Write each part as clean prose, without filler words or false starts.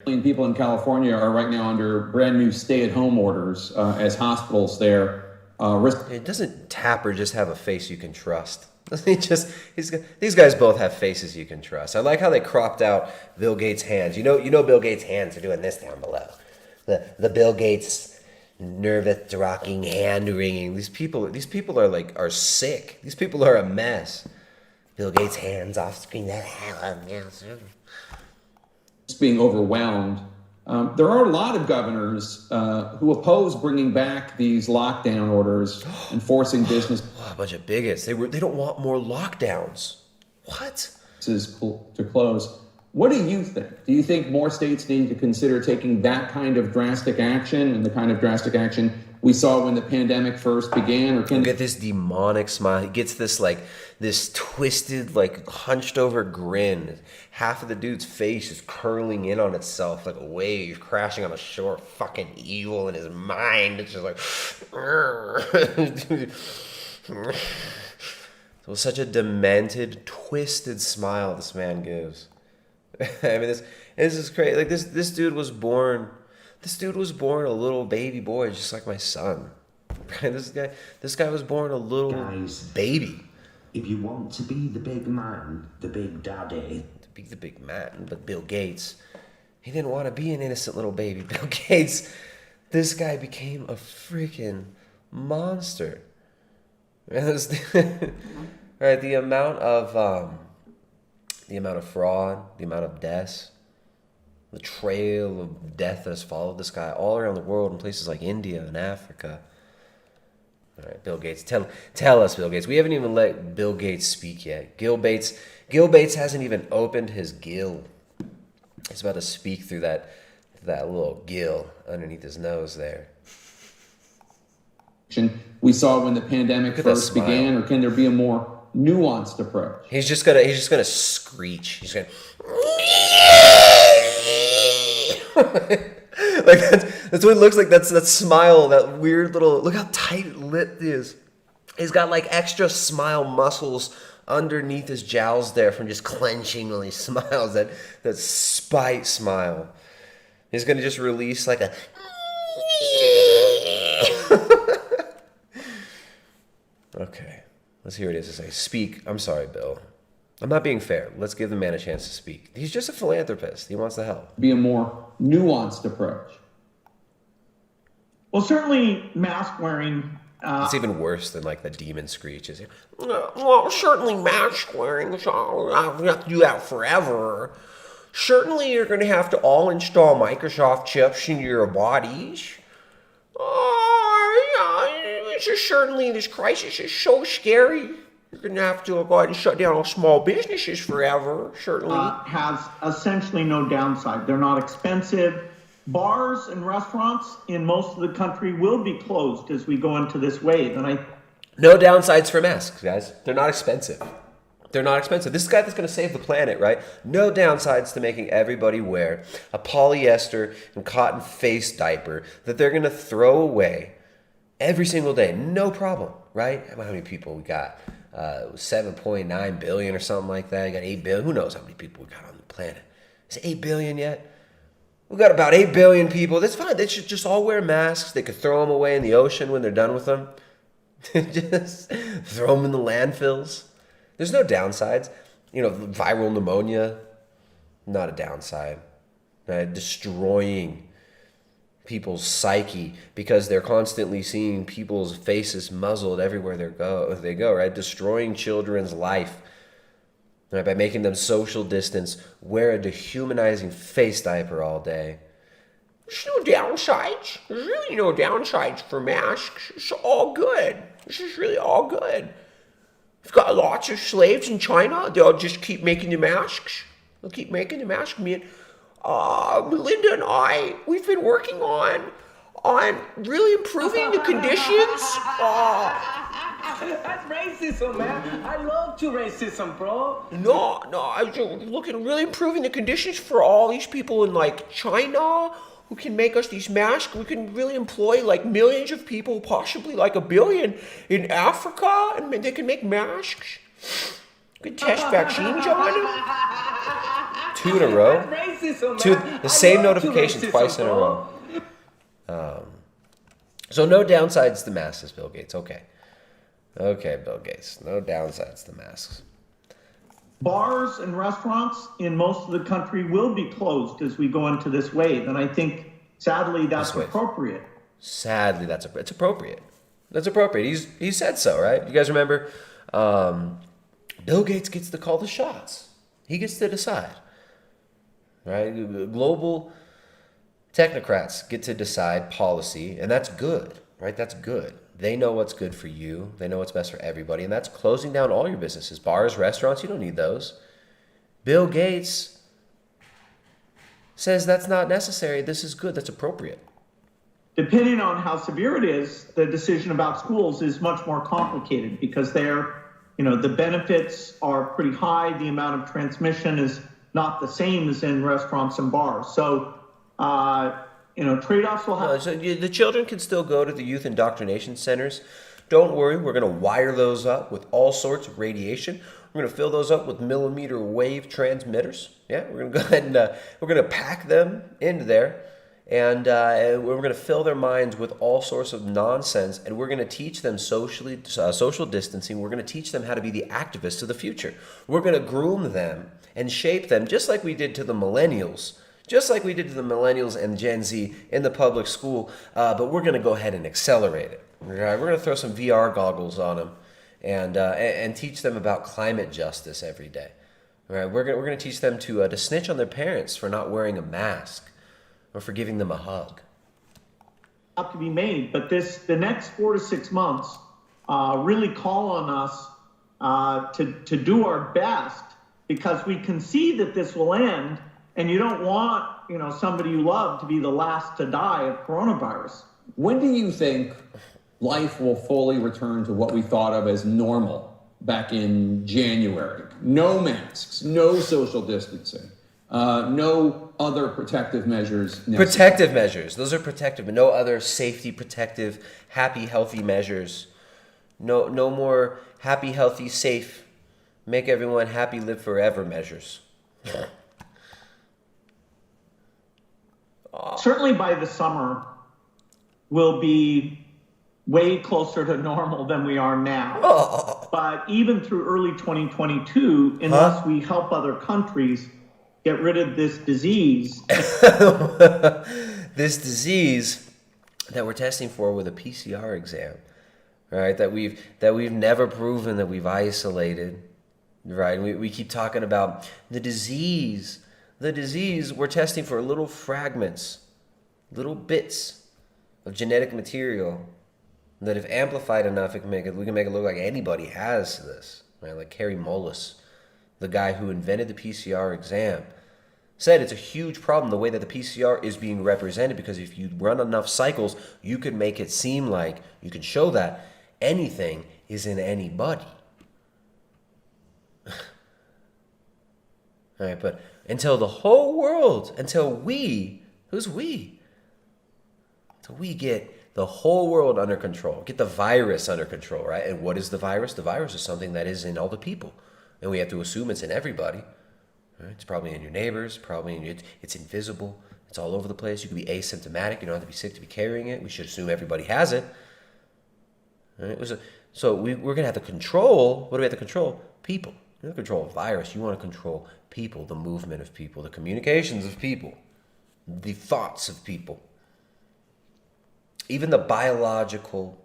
People in California are right now under brand new stay-at-home orders as hospitals there risk. It doesn't Tapper just have a face you can trust? These guys both have faces you can trust. I like how they cropped out Bill Gates' hands. You know Bill Gates' hands are doing this down below. The Bill Gates nervous rocking hand wringing. These people are sick. These people are a mess. Bill Gates' hands off screen. Being overwhelmed. There are a lot of governors who oppose bringing back these lockdown orders and forcing business. Oh, a bunch of bigots. They don't want more lockdowns. What? To close. What do you think? Do you think more states need to consider taking that kind of drastic action and the kind of drastic action we saw when the pandemic first began? Or can get this demonic smile? He gets this twisted, hunched over grin. Half of the dude's face is curling in on itself like a wave crashing on the shore. Fucking evil in his mind. It's just like, it was such a demented, twisted smile this man gives. I mean, this is crazy. Like this dude was born. This dude was born a little baby boy, just like my son. This guy was born a little baby. If you want to be the big man, the big daddy, to be the big man, but Bill Gates, he didn't want to be an innocent little baby. Bill Gates, this guy became a freaking monster. Right, the amount of fraud, the amount of deaths, the trail of death that has followed this guy all around the world in places like India and Africa. All right, Bill Gates, tell us, Bill Gates. We haven't even let Bill Gates speak yet. Gil Bates hasn't even opened his gill. He's about to speak through that little gill underneath his nose there. We saw when the pandemic first began, or can there be a more nuanced approach? He's just gonna screech. He's gonna like that's what it looks like. That's that smile, that weird little. Look how tight-lipped he is. He's got extra smile muscles underneath his jowls there from just clenching when he smiles. That spite smile. He's gonna just release like a. Okay, let's hear what he has to say. Speak. I'm sorry, Bill. I'm not being fair. Let's give the man a chance to speak. He's just a philanthropist. He wants to help. Be a more nuanced approach. Well, certainly mask wearing. It's even worse than the demon screeches. Well, certainly mask wearing. We have to do that forever. Certainly you're going to have to all install Microsoft chips in your bodies. Certainly this crisis is so scary. You're going to have to go ahead and shut down all small businesses forever, certainly. Has essentially no downside. They're not expensive. Bars and restaurants in most of the country will be closed as we go into this wave. No downsides for masks, guys. They're not expensive. This guy that's going to save the planet, right? No downsides to making everybody wear a polyester and cotton face diaper that they're going to throw away every single day. No problem, right? How many people we got? 7.9 billion or something like that. You got 8 billion. Who knows how many people we got on the planet? Is it 8 billion yet? We got about 8 billion people. That's fine. They should just all wear masks. They could throw them away in the ocean when they're done with them. Just throw them in the landfills. There's no downsides. Viral pneumonia, not a downside. Destroying people's psyche because they're constantly seeing people's faces muzzled everywhere they go, right? Destroying children's life, right? By making them social distance, wear a dehumanizing face diaper all day. There's no downsides. There's really no downsides for masks. It's all good. This is really all good. We've got lots of slaves in China. They'll just keep making the masks. They'll keep making the masks. Linda and I, we've been working on really improving the conditions. That's racism, man. I love to racism, bro. No, I was looking really improving the conditions for all these people in China who can make us these masks. We can really employ millions of people, possibly 1 billion in Africa, and they can make masks. We can test vaccines on them. 2 in a row. Racism, Two, man. the I same love to notification racism, twice in a bro. row. So no downsides to masks, Bill Gates. Okay, Bill Gates. No downsides to masks. Bars and restaurants in most of the country will be closed as we go into this wave, and I think sadly that's This wave. appropriate. Sadly, it's appropriate. That's appropriate. He said so, right? You guys remember? Bill Gates gets to call the shots. He gets to decide, right? Global technocrats get to decide policy, and that's good, right? That's good. They know what's good for you. They know what's best for everybody, and that's closing down all your businesses. Bars, restaurants, you don't need those. Bill Gates says that's not necessary. This is good. That's appropriate. Depending on how severe it is, the decision about schools is much more complicated because the benefits are pretty high. The amount of transmission is not the same as in restaurants and bars. So, trade-offs will happen. So the children can still go to the youth indoctrination centers. Don't worry, we're going to wire those up with all sorts of radiation. We're going to fill those up with millimeter wave transmitters. Yeah, we're going to go ahead and we're going to pack them into there. And we're going to fill their minds with all sorts of nonsense, and we're going to teach them social distancing. We're going to teach them how to be the activists of the future. We're going to groom them and shape them, just like we did to the millennials, and Gen Z in the public school. But we're going to go ahead and accelerate it. We're going to throw some VR goggles on them and teach them about climate justice every day. Right? We're going to teach them to snitch on their parents for not wearing a mask, or for giving them a hug. Have to be made, but the next 4 to 6 months really call on us to do our best, because we can see that this will end, and you don't want somebody you love to be the last to die of coronavirus. When do you think life will fully return to what we thought of as normal back in January? No masks, no social distancing. No other protective measures necessary. Protective measures. Those are protective, but no other safety protective, happy, healthy measures. No more happy, healthy, safe, make everyone happy, live forever measures. Certainly by the summer, we'll be way closer to normal than we are now. But even through early 2022, unless we help other countries get rid of this disease. This disease that we're testing for with a PCR exam, right? That we've never proven, that we've isolated, right? We keep talking about the disease. The disease, we're testing for little fragments, little bits of genetic material that, if amplified enough, we can make it look like anybody has this, right? Like Carrie Mullis, the guy who invented the PCR exam, said it's a huge problem the way that the PCR is being represented, because if you run enough cycles, you can make it seem like, you can show that anything is in anybody. All right, but until we get the whole world under control, get the virus under control, right? And what is the virus? The virus is something that is in all the people, and we have to assume it's in everybody. Right? It's probably in your neighbors, it's invisible, it's all over the place. You can be asymptomatic, you don't have to be sick to be carrying it. We should assume everybody has it. Right? So we're going to have to control, what do we have to control? People. You don't control a virus, you want to control people, the movement of people, the communications of people, the thoughts of people. Even the biological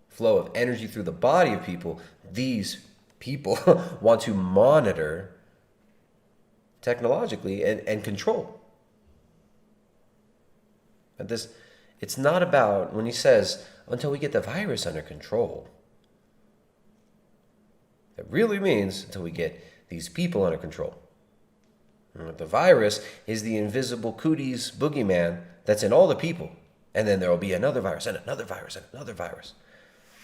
flow of energy through the body of people, these people want to monitor technologically and control. And it's not about, when he says, until we get the virus under control, it really means until we get these people under control. And the virus is the invisible cooties boogeyman that's in all the people. And then there will be another virus and another virus and another virus.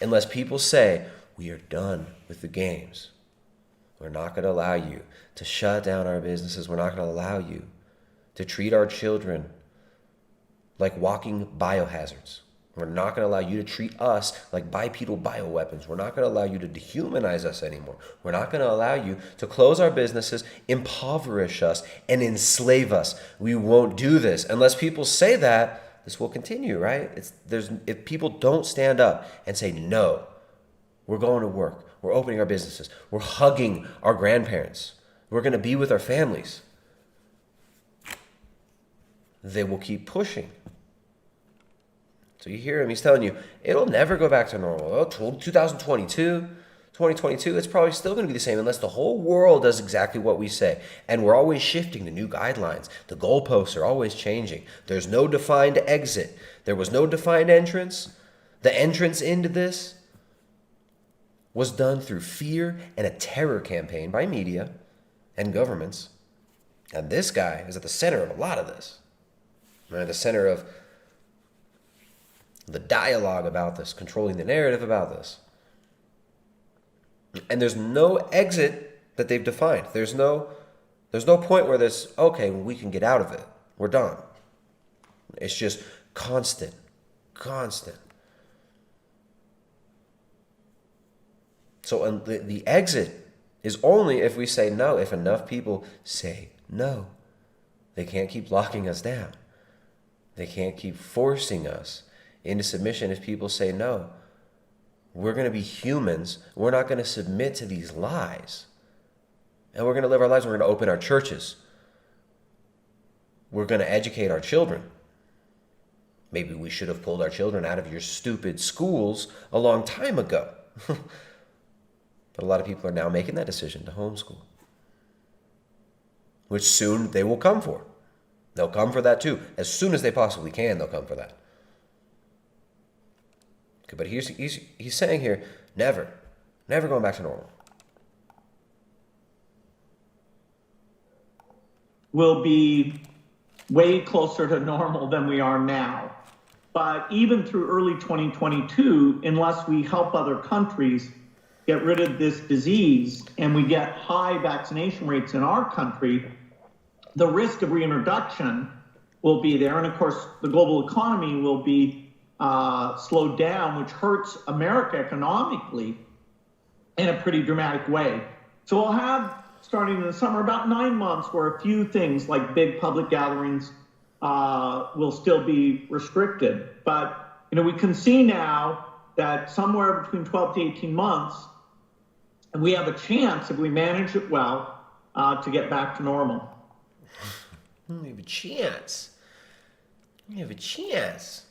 Unless people say, we are done with the games. We're not going to allow you to shut down our businesses. We're not going to allow you to treat our children like walking biohazards. We're not going to allow you to treat us like bipedal bioweapons. We're not going to allow you to dehumanize us anymore. We're not going to allow you to close our businesses, impoverish us, and enslave us. We won't do this. Unless people say that, this will continue, right? If people don't stand up and say, no, we're going to work. We're opening our businesses. We're hugging our grandparents. We're going to be with our families. They will keep pushing. So you hear him, he's telling you, it'll never go back to normal. Oh, 2022, it's probably still going to be the same unless the whole world does exactly what we say. And we're always shifting to new guidelines. The goalposts are always changing. There's no defined exit. There was no defined entrance. The entrance into this was done through fear and a terror campaign by media and governments. And this guy is at the center of a lot of this. Right? The center of the dialogue about this, controlling the narrative about this. And there's no exit that they've defined. There's no point where there's, okay, we can get out of it. We're done. It's just constant. So the exit is only if we say no, if enough people say no. They can't keep locking us down. They can't keep forcing us into submission if people say no. We're going to be humans. We're not going to submit to these lies. And we're going to live our lives. We're going to open our churches. We're going to educate our children. Maybe we should have pulled our children out of your stupid schools a long time ago. But a lot of people are now making that decision to homeschool, which soon they will come for. They'll come for that too. As soon as they possibly can, they'll come for that. Okay, but he's saying here, never going back to normal. Will be way closer to normal than we are now. But even through early 2022, unless we help other countries get rid of this disease and we get high vaccination rates in our country, the risk of reintroduction will be there. And of course, the global economy will be slowed down, which hurts America economically in a pretty dramatic way. So we'll have, starting in the summer, about 9 months where a few things like big public gatherings will still be restricted. But we can see now that somewhere between 12 to 18 months, we have a chance, if we manage it well, to get back to normal. We have a chance.